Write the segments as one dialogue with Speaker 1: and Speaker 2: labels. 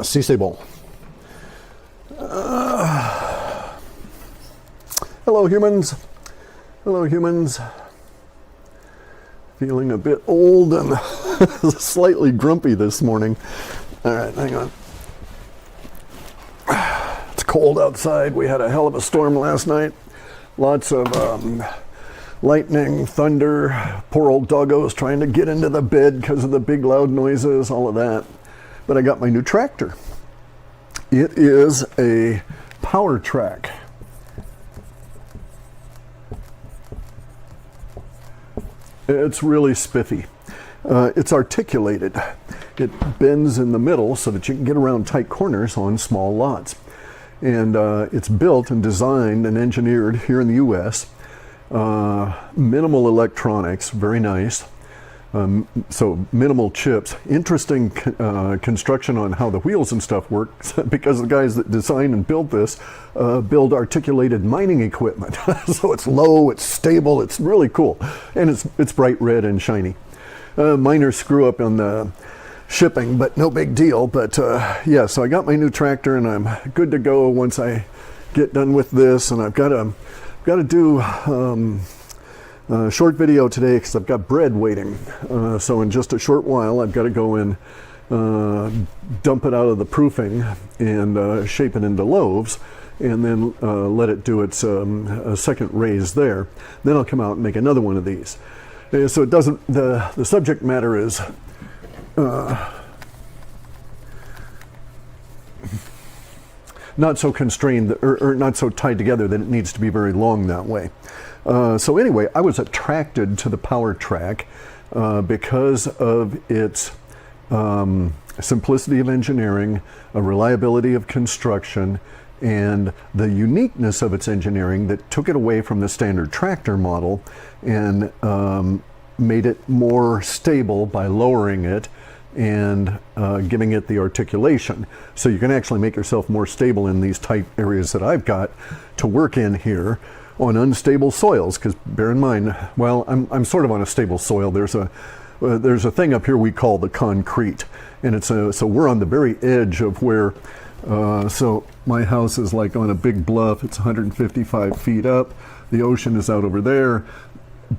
Speaker 1: Si c'est bon. Hello, humans. Hello, humans. Feeling a bit old and slightly grumpy this morning. All right, hang on. It's cold outside. We had a hell of a storm last night. Lots of lightning, thunder. Poor old doggo's trying to get into the bed because of the big loud noises, all of that. But I got my new tractor. It is a power track. It's really spiffy. It's articulated. It bends in the middle so that you can get around tight corners on small lots. And it's built and designed and engineered here in the US. Minimal electronics, very nice. So minimal chips. Interesting construction on how the wheels and stuff work, because the guys that design and build this build articulated mining equipment. So it's low, it's stable, it's really cool, and it's bright red and shiny. Minor screw up on the shipping, but no big deal. But yeah, so I got my new tractor and I'm good to go once I get done with this. And I've got to do a short video today because I've got bread waiting. So in just a short while, I've got to go in, dump it out of the proofing and shape it into loaves, and then let it do its second raise there. Then I'll come out and make another one of these. So it doesn't, the subject matter is not so constrained or not so tied together that it needs to be very long that way. So anyway, I was attracted to the power track because of its simplicity of engineering, reliability of construction, and the uniqueness of its engineering that took it away from the standard tractor model and made it more stable by lowering it and giving it the articulation. So you can actually make yourself more stable in these tight areas that I've got to work in here on unstable soils, because bear in mind, well, I'm sort of on a stable soil. There's a thing up here we call the concrete, and it's so we're on the very edge of where, so my house is like on a big bluff. It's 155 feet up. The ocean is out over there.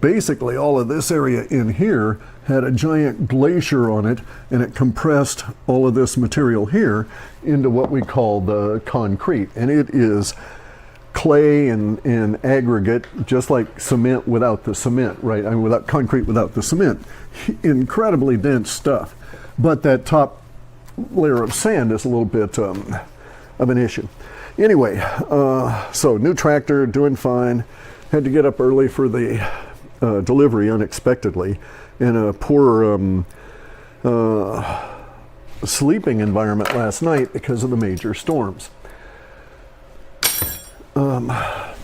Speaker 1: Basically, all of this area in here had a giant glacier on it, and it compressed all of this material here into what we call the concrete, and it is clay and aggregate, just like cement without the cement, right? I mean, without concrete, without the cement. Incredibly dense stuff. But that top layer of sand is a little bit of an issue. Anyway, so new tractor, doing fine. Had to get up early for the delivery unexpectedly in a poor sleeping environment last night because of the major storms.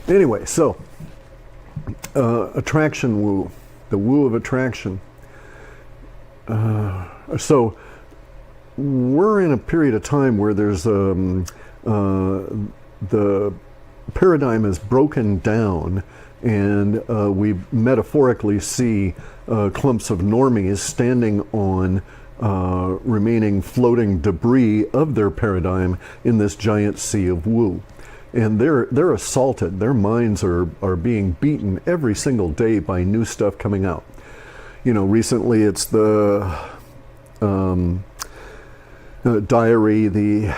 Speaker 1: Anyway, so attraction woo, the woo of attraction. So we're in a period of time where there's the paradigm is broken down, and we metaphorically see clumps of normies standing on remaining floating debris of their paradigm in this giant sea of woo. And they're assaulted. Their minds are being beaten every single day by new stuff coming out. You know, recently it's the diary, the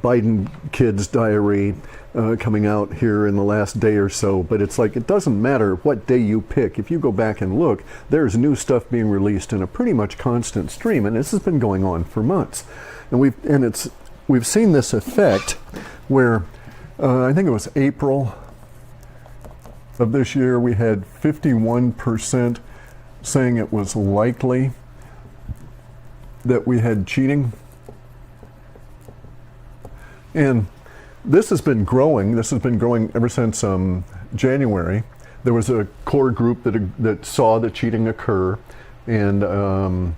Speaker 1: Biden kids' diary coming out here in the last day or so. But it's like, it doesn't matter what day you pick. If you go back and look, there's new stuff being released in a pretty much constant stream, and this has been going on for months. And we've seen this effect where I think it was April of this year, we had 51% saying it was likely that we had cheating. And this has been growing. This has been growing ever since January. There was a core group that saw the cheating occur and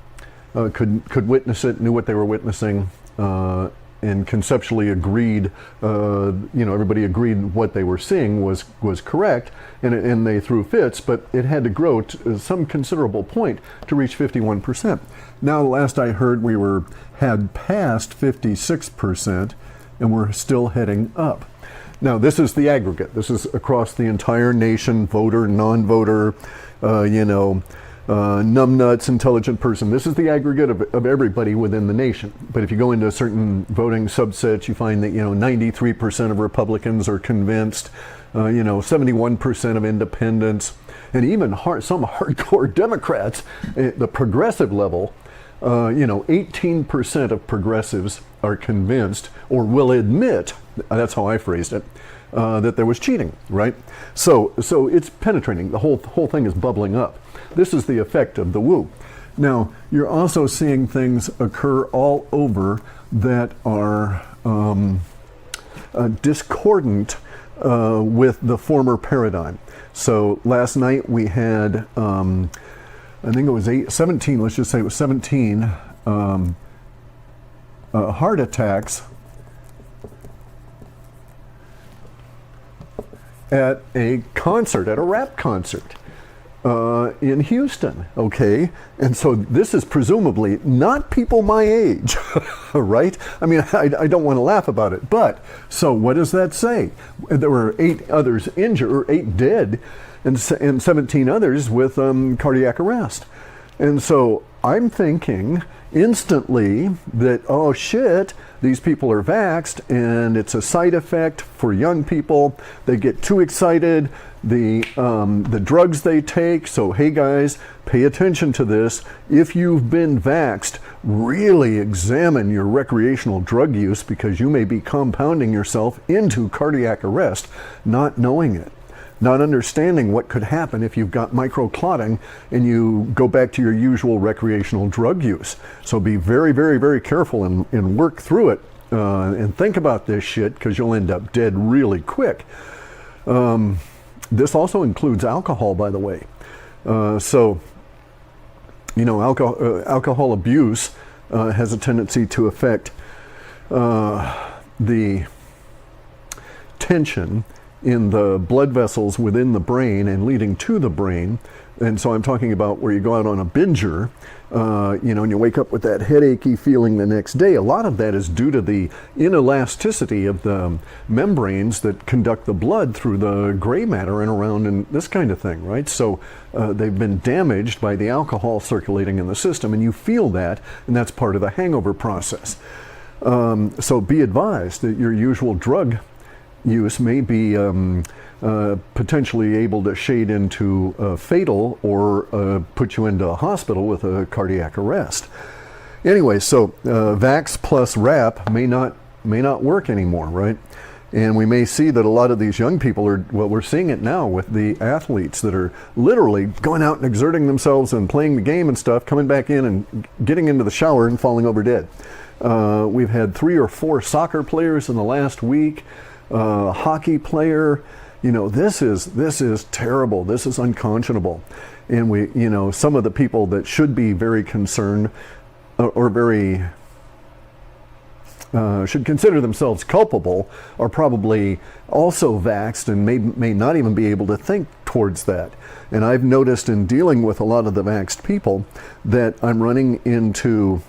Speaker 1: could witness it, knew what they were witnessing, and conceptually agreed, everybody agreed what they were seeing was correct, and they threw fits, but it had to grow to some considerable point to reach 51%. Now, last I heard, we had passed 56%, and we're still heading up. Now, this is the aggregate. This is across the entire nation, voter, non-voter, numbnuts, intelligent person. This is the aggregate of everybody within the nation. But if you go into certain voting subsets, you find that 93% of Republicans are convinced, 71% of independents, and even some hardcore Democrats at the progressive level. 18% of progressives are convinced, or will admit, that's how I phrased it, that there was cheating, right? So it's penetrating. The whole thing is bubbling up. This is the effect of the woo. Now, you're also seeing things occur all over that are discordant with the former paradigm. So last night we had, I think it was 17, let's just say it was 17 heart attacks at a concert, at a rap concert in Houston, okay? And so this is presumably not people my age, right? I mean, I don't want to laugh about it, but so what does that say? There were 8 others injured, or 8 dead, and 17 others with cardiac arrest. And so I'm thinking instantly that, oh shit, these people are vaxxed and it's a side effect for young people. They get too excited, the drugs they take. So hey guys, pay attention to this. If you've been vaxxed, really examine your recreational drug use, because you may be compounding yourself into cardiac arrest, not knowing it. Not understanding what could happen if you've got microclotting and you go back to your usual recreational drug use. So be very, very, very careful and work through it and think about this shit, because you'll end up dead really quick. This also includes alcohol, by the way. Alcohol abuse has a tendency to affect the tension in the blood vessels within the brain and leading to the brain. And so I'm talking about where you go out on a binger, and you wake up with that headachy feeling the next day. A lot of that is due to the inelasticity of the membranes that conduct the blood through the gray matter and around and this kind of thing, right? So they've been damaged by the alcohol circulating in the system, and you feel that, and that's part of the hangover process. So be advised that your usual drug use may be potentially able to shade into fatal or put you into a hospital with a cardiac arrest. Anyway, so vax plus rap may not work anymore, right? And we may see that a lot of these young people are, well, we're seeing it now with the athletes that are literally going out and exerting themselves and playing the game and stuff, coming back in and getting into the shower and falling over dead. We've had 3 or 4 soccer players in the last week. Hockey player, this is terrible. This is unconscionable. And we, some of the people that should be very concerned or very should consider themselves culpable are probably also vaxxed and may not even be able to think towards that. And I've noticed in dealing with a lot of the vaxxed people that I'm running into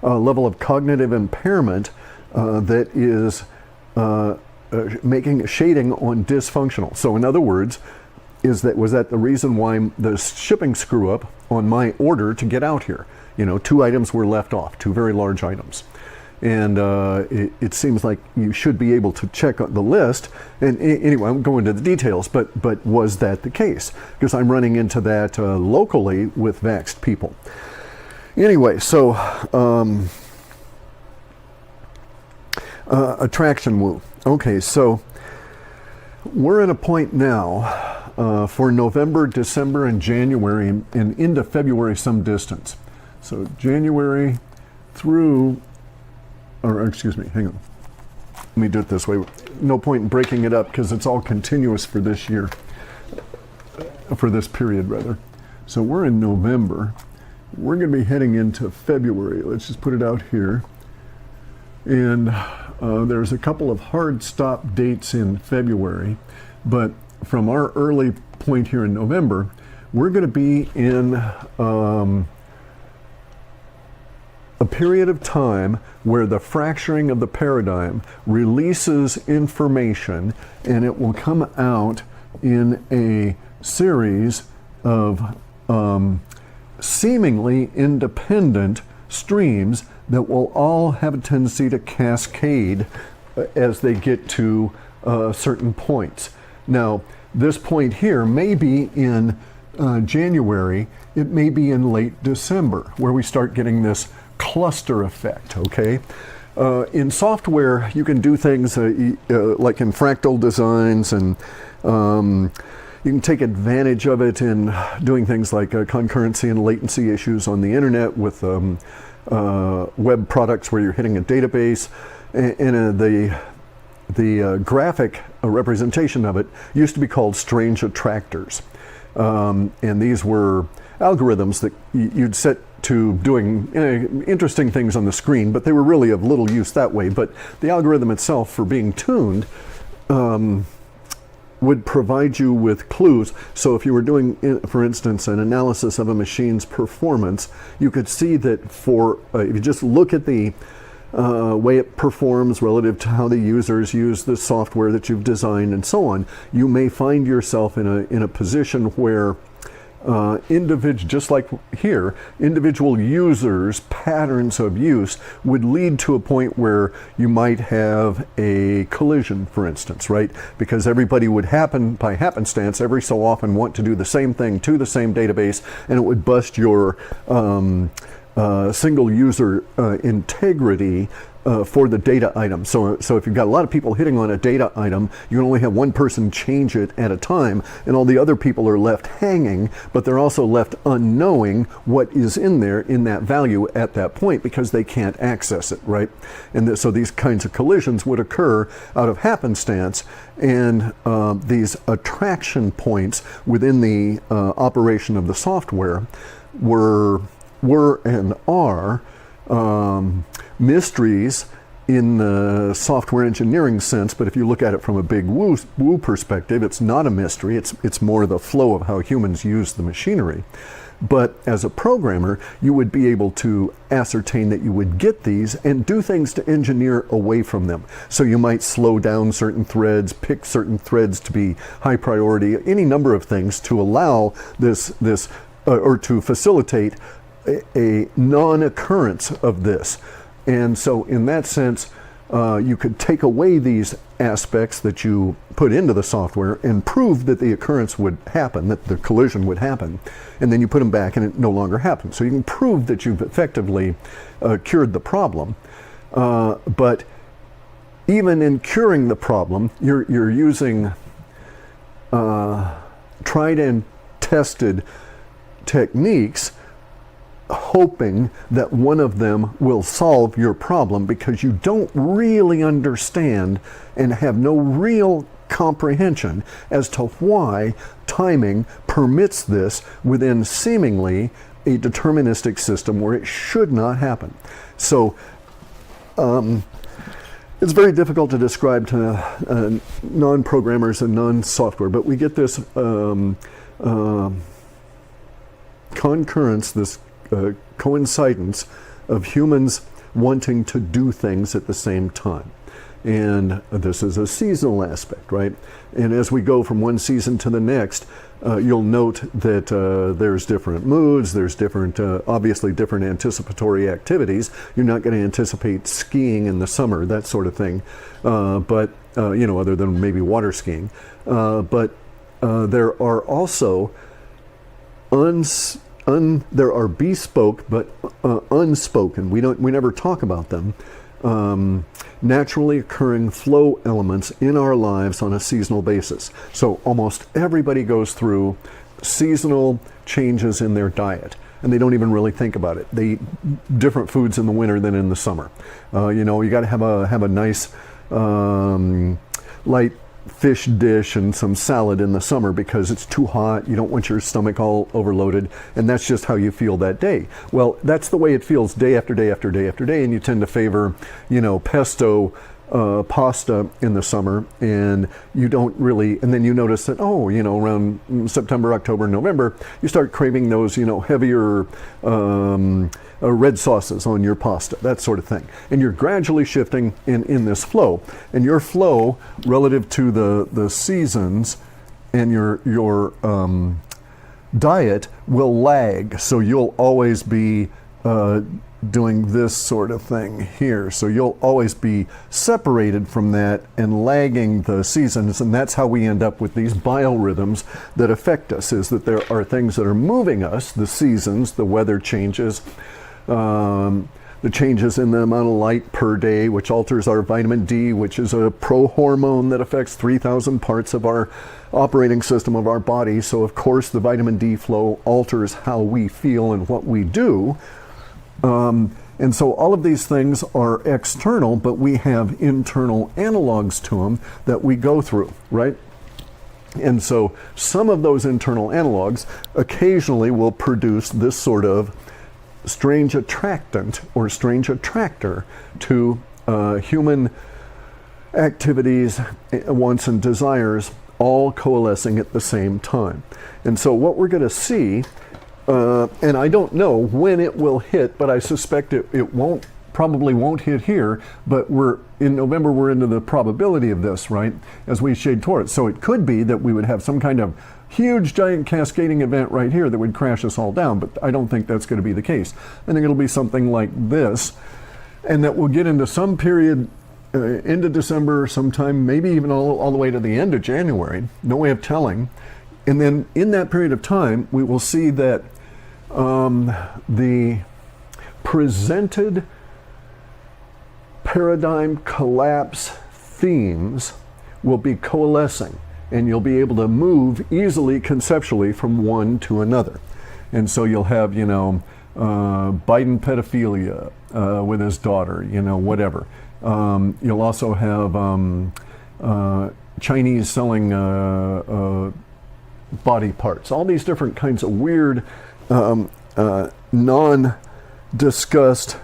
Speaker 1: a level of cognitive impairment that is making a shading on dysfunctional. So in other words, was that the reason why the shipping screw up on my order to get out here? 2 items were left off, 2 very large items. And it seems like you should be able to check the list. And anyway, I'm going into the details, but was that the case? Because I'm running into that locally with vaxxed people. Anyway, so attraction woo. Okay, so we're at a point now for November, December, and January, and into February some distance. So January through, or excuse me, hang on. Let me do it this way. No point in breaking it up because it's all continuous for this year, for this period rather. So we're in November. We're going to be heading into February. Let's just put it out here. And there's a couple of hard stop dates in February, but from our early point here in November, we're going to be in a period of time where the fracturing of the paradigm releases information, and it will come out in a series of seemingly independent streams that will all have a tendency to cascade as they get to certain points. Now, this point here may be in January, it may be in late December, where we start getting this cluster effect, okay? In software, you can do things like in fractal designs, and you can take advantage of it in doing things like concurrency and latency issues on the internet with web products where you're hitting a database. And the graphic representation of it used to be called strange attractors. And these were algorithms that you'd set to doing interesting things on the screen, but they were really of little use that way. But the algorithm itself, for being tuned, would provide you with clues. So if you were doing, for instance, an analysis of a machine's performance, you could see that for, if you just look at the way it performs relative to how the users use the software that you've designed and so on, you may find yourself in a position where just like here, individual users' patterns of use would lead to a point where you might have a collision, for instance, right? Because everybody would by happenstance, every so often want to do the same thing to the same database, and it would bust your single user integrity for the data item. So if you've got a lot of people hitting on a data item, you can only have one person change it at a time, and all the other people are left hanging, but they're also left unknowing what is in there in that value at that point because they can't access it, right? And so these kinds of collisions would occur out of happenstance, and these attraction points within the operation of the software were and are mysteries in the software engineering sense, but if you look at it from a big woo perspective, it's not a mystery. It's more the flow of how humans use the machinery. But as a programmer, you would be able to ascertain that you would get these and do things to engineer away from them. So you might slow down certain threads, pick certain threads to be high priority, any number of things to allow this or to facilitate a non-occurrence of this. And so in that sense, you could take away these aspects that you put into the software and prove that the occurrence would happen, that the collision would happen, and then you put them back and it no longer happens. So you can prove that you've effectively cured the problem. But even in curing the problem, you're using tried and tested techniques, hoping that one of them will solve your problem, because you don't really understand and have no real comprehension as to why timing permits this within seemingly a deterministic system where it should not happen. So it's very difficult to describe to non-programmers and non-software, but we get this concurrence, this coincidence of humans wanting to do things at the same time. And this is a seasonal aspect, right? And as we go from one season to the next, you'll note that there's different moods, there's different, obviously different anticipatory activities. You're not going to anticipate skiing in the summer, that sort of thing, but, other than maybe water skiing. But there are also there are bespoke but unspoken. We never talk about them. Naturally occurring flow elements in our lives on a seasonal basis. So almost everybody goes through seasonal changes in their diet, and they don't even really think about it. They eat different foods in the winter than in the summer. You got to have a nice light fish dish and some salad in the summer because it's too hot, you don't want your stomach all overloaded, and that's just how you feel that day. Well, that's the way it feels day after day after day after day, and you tend to favor, pesto pasta in the summer, and you don't really, and then you notice that, around September, October, November, you start craving those, heavier red sauces on your pasta, that sort of thing. And you're gradually shifting in this flow. And your flow relative to the seasons and your diet will lag. So you'll always be doing this sort of thing here. So you'll always be separated from that and lagging the seasons, and that's how we end up with these biorhythms that affect us, is that there are things that are moving us, the seasons, the weather changes, the changes in the amount of light per day, which alters our vitamin D, which is a prohormone that affects 3,000 parts of our operating system of our body. So of course the vitamin D flow alters how we feel and what we do. And so all of these things are external, but we have internal analogs to them that we go through, right? And so some of those internal analogs occasionally will produce this sort of strange attractant or strange attractor to human activities, wants, and desires, all coalescing at the same time. And so what we're going to see, and I don't know when it will hit, but I suspect it probably won't hit here, but we're in November, we're into the probability of this, right, as we shade towards. So it could be that we would have some kind of huge giant cascading event right here that would crash us all down, but I don't think that's going to be the case. I think it'll be something like this, and that we'll get into some period into December sometime, maybe even all the way to the end of January, no way of telling. And then in that period of time, we will see that the presented paradigm collapse themes will be coalescing, and you'll be able to move easily conceptually from one to another. And so you'll have, Biden pedophilia with his daughter, whatever. You'll also have Chinese selling body parts, all these different kinds of weird, non-discussed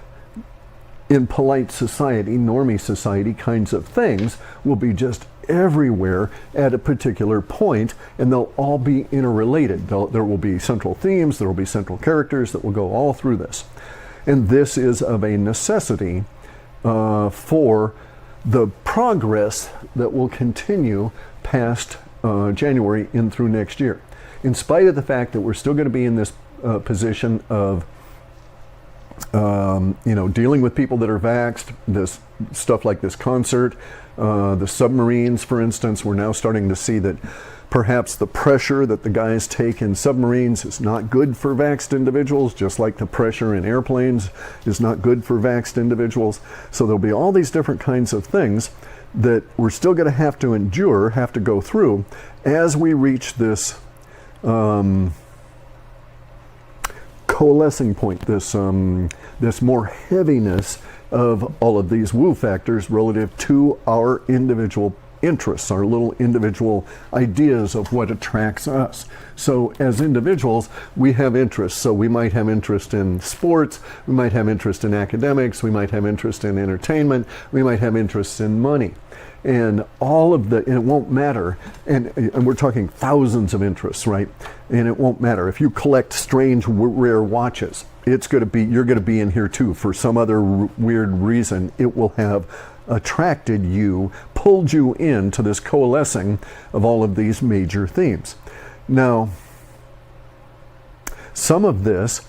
Speaker 1: in polite society, normie society kinds of things will be just everywhere at a particular point, and they'll all be interrelated. There will be central themes, there will be central characters that will go all through this. And this is of a necessity for the progress that will continue past January in through next year. In spite of the fact that we're still going to be in this position of dealing with people that are vaxxed, this stuff like this concert, the submarines, for instance, we're now starting to see that perhaps the pressure that the guys take in submarines is not good for vaxxed individuals, just like the pressure in airplanes is not good for vaxxed individuals. So there'll be all these different kinds of things that we're still going to have to endure, have to go through as we reach this coalescing point, this more heaviness of all of these woo factors relative to our individual interests, our little individual ideas of what attracts us. So as individuals, we have interests. So we might have interest in sports, we might have interest in academics, we might have interest in entertainment, we might have interests in money. And all of and it won't matter, and we're talking thousands of interests, right? And it won't matter. If you collect strange, rare watches, you're going to be in here too for some other weird reason. It will have attracted you, pulled you into this coalescing of all of these major themes. Now, some of this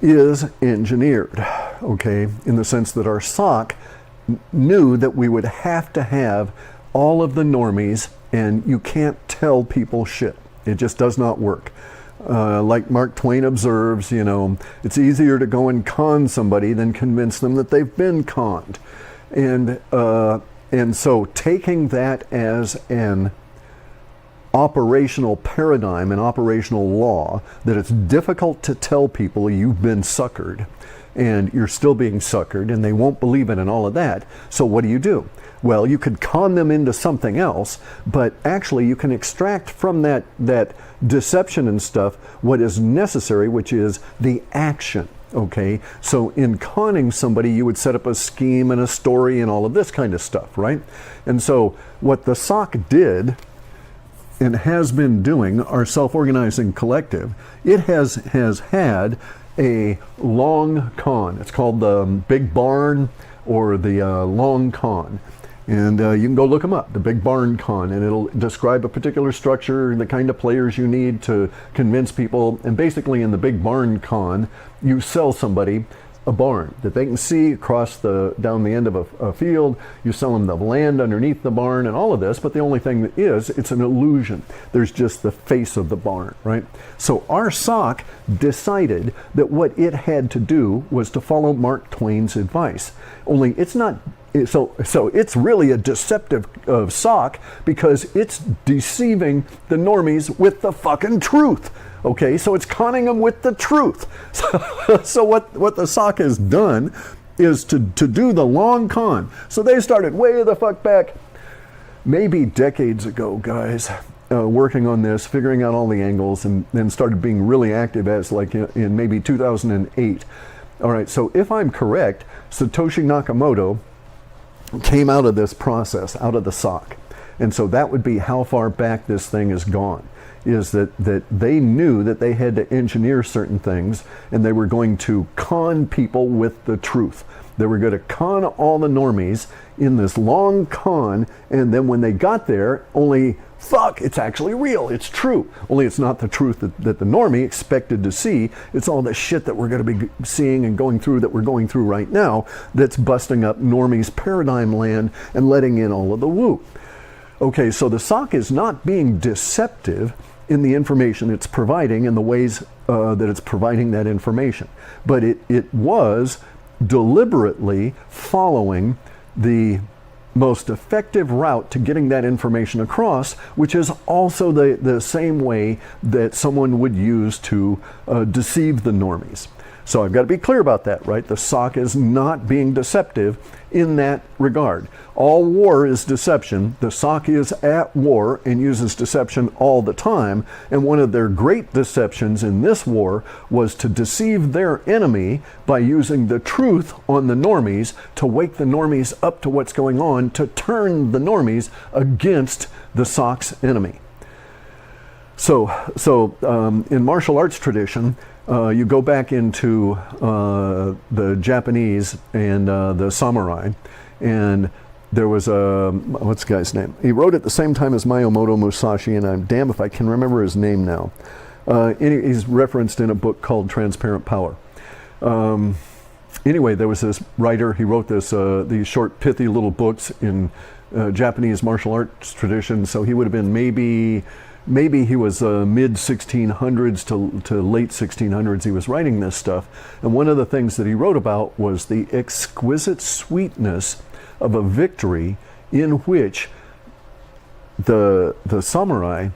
Speaker 1: is engineered, okay, in the sense that our SOC knew that we would have to have all of the normies, and you can't tell people shit. It just does not work. Like Mark Twain observes, it's easier to go and con somebody than convince them that they've been conned. And so taking that as an operational paradigm and operational law that it's difficult to tell people you've been suckered and you're still being suckered and they won't believe it and all of that. So what do? Well, you could con them into something else, but actually you can extract from that deception and stuff what is necessary, which is the action. Okay, so in conning somebody, you would set up a scheme and a story and all of this kind of stuff, right? And so what the SOC did and has been doing, our self-organizing collective, it has had a long con. It's called the Big Barn or the Long Con. And you can go look them up, the Big Barn Con, and it'll describe a particular structure, the kind of players you need to convince people. And basically in the Big Barn Con, you sell somebody a barn that they can see across down the end of a field. You sell them the land underneath the barn and all of this, but the only thing is it's an illusion. There's just the face of the barn, right? So our SOC decided that what it had to do was to follow Mark Twain's advice. Only it's not. So it's really a deceptive SOC because it's deceiving the normies with the fucking truth. Okay, so it's conning them with the truth. So what the SOC has done is to do the long con. So they started way the fuck back, maybe decades ago, guys, working on this, figuring out all the angles, and then started being really active as like in maybe 2008. All right, so if I'm correct, Satoshi Nakamoto came out of this process, out of the SOC. And so that would be how far back this thing has gone, is that they knew that they had to engineer certain things and they were going to con people with the truth. They were going to con all the normies in this long con, and then when they got there, only, fuck, it's actually real, it's true. Only it's not the truth that the normie expected to see. It's all the shit that we're going to be seeing and going through that we're going through right now that's busting up normies' paradigm land and letting in all of the woo. Okay, so the SOC is not being deceptive in the information it's providing and the ways that it's providing that information. But it was deliberately following the most effective route to getting that information across, which is also the same way that someone would use to deceive the normies. So I've got to be clear about that, right? The SOC is not being deceptive in that regard. All war is deception. The SOC is at war and uses deception all the time. And one of their great deceptions in this war was to deceive their enemy by using the truth on the normies to wake the normies up to what's going on, to turn the normies against the SOC's enemy. So in martial arts tradition, you go back into the Japanese and the samurai, and there was what's the guy's name? He wrote at the same time as Miyamoto Musashi, and I'm damned if I can remember his name now. He's referenced in a book called Transparent Power. Anyway, there was this writer, he wrote these short, pithy little books in Japanese martial arts tradition, so he would have been maybe he was mid 1600s to late 1600s he was writing this stuff. And one of the things that he wrote about was the exquisite sweetness of a victory in which the samurai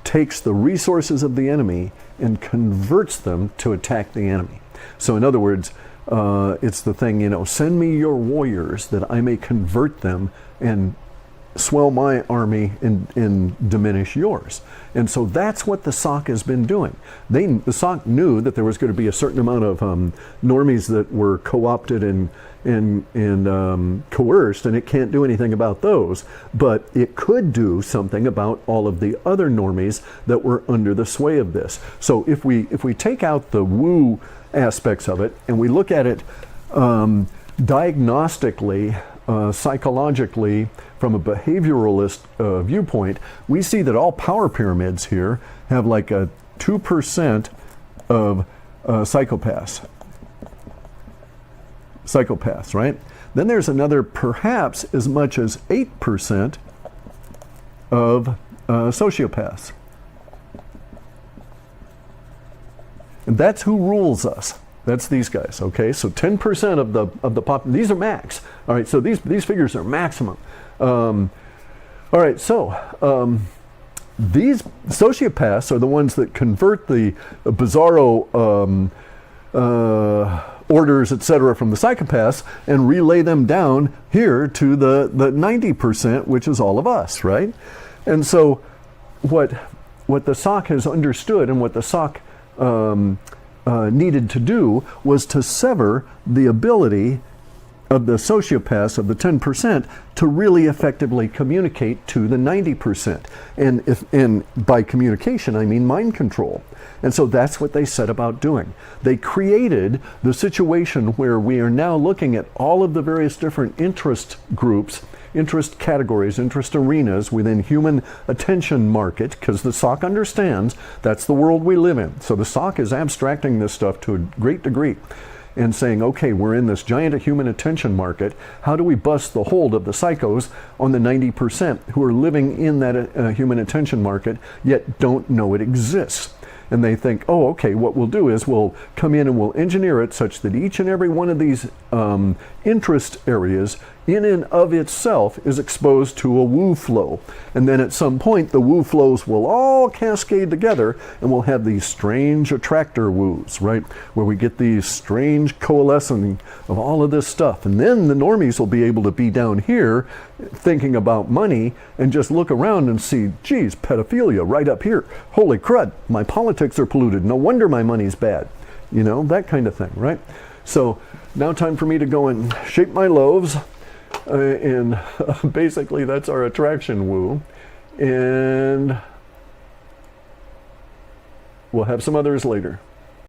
Speaker 1: takes the resources of the enemy and converts them to attack the enemy. So in other words, it's the thing, send me your warriors that I may convert them and swell my army and diminish yours. And so that's what the SOC has been doing. The SOC knew that there was going to be a certain amount of normies that were co-opted and coerced, and it can't do anything about those, but it could do something about all of the other normies that were under the sway of this. So if we take out the woo aspects of it and we look at it diagnostically, psychologically, from a behavioralist viewpoint, we see that all power pyramids here have like a 2% of psychopaths, right? Then there's another perhaps as much as 8% of sociopaths. And that's who rules us. That's these guys, okay? So 10% of the pop, these are max. All right, so these figures are maximum. All right, so these sociopaths are the ones that convert the bizarro orders, etc., from the psychopaths and relay them down here to the 90%, which is all of us, right? And so what the SOC has understood and what the SOC needed to do was to sever the ability of the sociopaths, of the 10%, to really effectively communicate to the 90%. And by communication, I mean mind control. And so that's what they set about doing. They created the situation where we are now looking at all of the various different interest groups, interest categories, interest arenas within human attention market, because the SOC understands that's the world we live in. So the SOC is abstracting this stuff to a great degree and saying, okay, we're in this giant human attention market. How do we bust the hold of the psychos on the 90% who are living in that human attention market yet don't know it exists? And they think, oh, okay, what we'll do is we'll come in and we'll engineer it such that each and every one of these interest areas in and of itself is exposed to a woo flow. And then at some point, the woo flows will all cascade together and we'll have these strange attractor woos, right? Where we get these strange coalescing of all of this stuff. And then the normies will be able to be down here thinking about money and just look around and see, geez, pedophilia right up here. Holy crud, my politics are polluted. No wonder my money's bad. You know, that kind of thing, right? So now time for me to go and shape my loaves. And basically that's our attraction woo. And we'll have some others later.